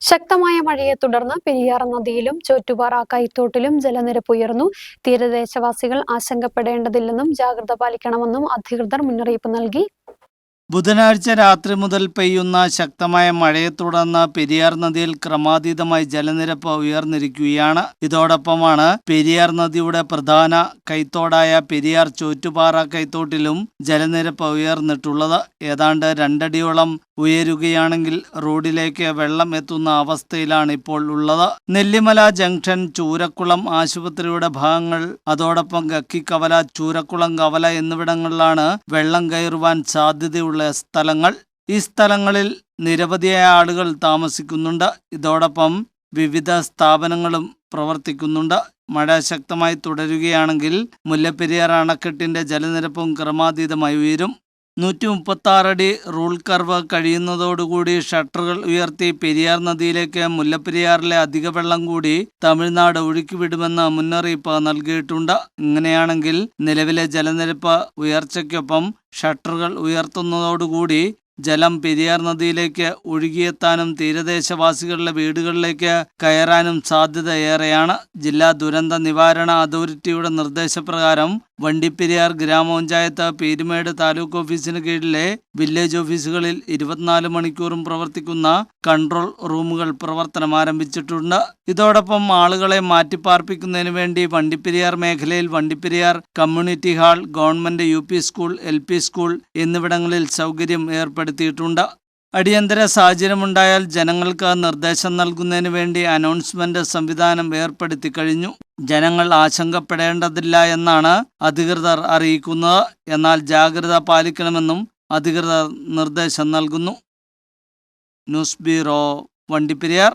ശക്തമായ മഴയെ തുടർന്ന് പെരിയാർ നദിയിലും ചോറ്റുപാറ കൈത്തോട്ടിലും ജലനിരപ്പ് ഉയർന്നു. തീരദേശവാസികൾ ആശങ്കപ്പെടേണ്ടതില്ലെന്നും ജാഗ്രത പാലിക്കണമെന്നും അധികൃതർ മുന്നറിയിപ്പ് നൽകി. ബുധനാഴ്ച രാത്രി മുതൽ പെയ്യുന്ന ശക്തമായ മഴയെ തുടർന്ന് പെരിയാർ നദിയിൽ ക്രമാതീതമായി ജലനിരപ്പ് ഉയർന്നിരിക്കുകയാണ്. ഇതോടൊപ്പമാണ് പെരിയാർ നദിയുടെ പ്രധാന കൈത്തോടായ പെരിയാർ ചോറ്റുപാറ കൈത്തോട്ടിലും ജലനിരപ്പ് ഉയർന്നിട്ടുള്ളത്. ഏതാണ്ട് 2 അടിയോളം ഉയരുകയാണെങ്കിൽ റോഡിലേക്ക് വെള്ളം എത്തുന്ന അവസ്ഥയിലാണ് ഇപ്പോൾ ഉള്ളത്. നെല്ലിമല ജംഗ്ഷൻ, ചൂരക്കുളം ആശുപത്രിയുടെ ഭാഗങ്ങൾ, അതോടൊപ്പം ഗക്കിക്കവല, ചൂരക്കുളം കവല എന്നിവിടങ്ങളിലാണ് വെള്ളം കയറുവാൻ സാധ്യതയുള്ള സ്ഥലങ്ങൾ. ഈ സ്ഥലങ്ങളിൽ നിരവധിയായ ആളുകൾ താമസിക്കുന്നുണ്ട്. ഇതോടൊപ്പം വിവിധ സ്ഥാപനങ്ങളും പ്രവർത്തിക്കുന്നുണ്ട്. മഴ ശക്തമായി തുടരുകയാണെങ്കിൽ മുല്ലപ്പെരിയാർ അണക്കെട്ടിന്റെ ജലനിരപ്പും ക്രമാതീതമായി ഉയരും. 136 അടി റൂൾ കർവ് കഴിയുന്നതോടുകൂടി ഷട്ടറുകൾ ഉയർത്തി പെരിയാർ നദിയിലേക്ക് മുല്ലപ്പെരിയാറിലെ അധിക വെള്ളം കൂടി തമിഴ്നാട് ഒഴുക്കിവിടുമെന്ന് മുന്നറിയിപ്പ് നൽകിയിട്ടുണ്ട്. ഇങ്ങനെയാണെങ്കിൽ നിലവിലെ ജലനിരപ്പ് ഉയർച്ചയ്ക്കൊപ്പം ഷട്ടറുകൾ ഉയർത്തുന്നതോടുകൂടി ജലം പെരിയാർ നദിയിലേക്ക് ഒഴുകിയെത്താനും തീരദേശവാസികളുടെ വീടുകളിലേക്ക് കയറാനും സാധ്യത ഏറെയാണ്. ജില്ലാ ദുരന്ത നിവാരണ അതോറിറ്റിയുടെ നിർദ്ദേശപ്രകാരം വണ്ടിപ്പെരിയാർ ഗ്രാമപഞ്ചായത്ത്, പീരുമേട് താലൂക്ക് ഓഫീസിന് കീഴിലെ വില്ലേജ് ഓഫീസുകളിൽ 24 മണിക്കൂറും പ്രവർത്തിക്കുന്ന കൺട്രോൾ റൂമുകൾ പ്രവർത്തനം ആരംഭിച്ചിട്ടുണ്ട്. ഇതോടൊപ്പം ആളുകളെ മാറ്റിപ്പാർപ്പിക്കുന്നതിന് വേണ്ടി വണ്ടിപ്പെരിയാർ മേഖലയിൽ Vandiperiyar community hall, government UP school, LP school എന്നിവിടങ്ങളിൽ സൗകര്യം ഏർപ്പെടുത്തിയിട്ടുണ്ട്. അടിയന്തര സാഹചര്യമുണ്ടായാൽ ജനങ്ങൾക്ക് നിർദ്ദേശം നൽകുന്നതിന് വേണ്ടി അനൗൺസ്മെന്റ് സംവിധാനം ഏർപ്പെടുത്തി കഴിഞ്ഞു. ജനങ്ങൾ ആശങ്കപ്പെടേണ്ടതില്ല എന്നാണ് അധികൃതർ അറിയിക്കുന്നത്. എന്നാൽ ജാഗ്രത പാലിക്കണമെന്നും അധികൃതർ നിർദ്ദേശം നൽകുന്നു. News bureau, Vandiperiyar.